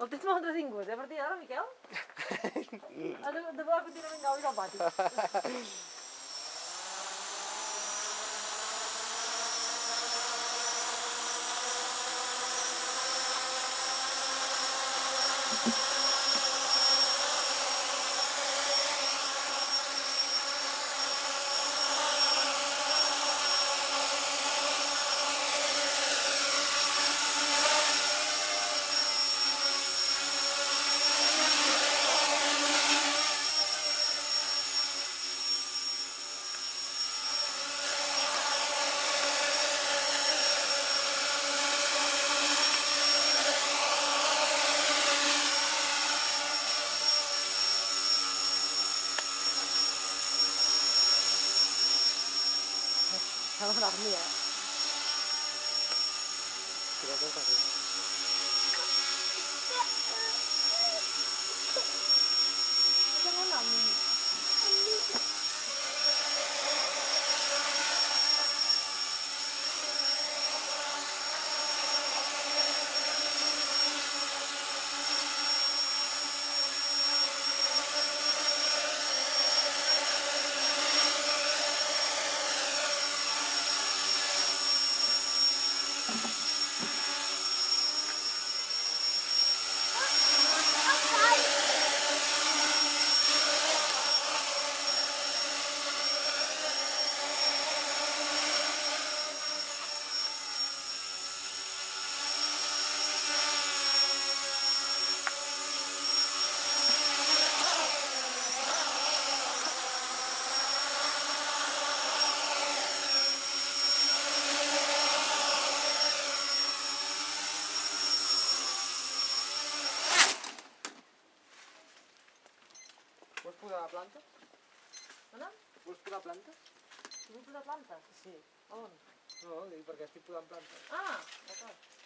El tens molt entretingut, a partir d'ara, Miquel? Has de veure contínuament gaudis al pati. S'ha de donar mi, Tira tot així. S'ha de donar mi. Vols posar plantes? On? Vols posar plantes? Vull posar plantes? Sí. On? No, dic perquè estic posant plantes. Ah, d'acord.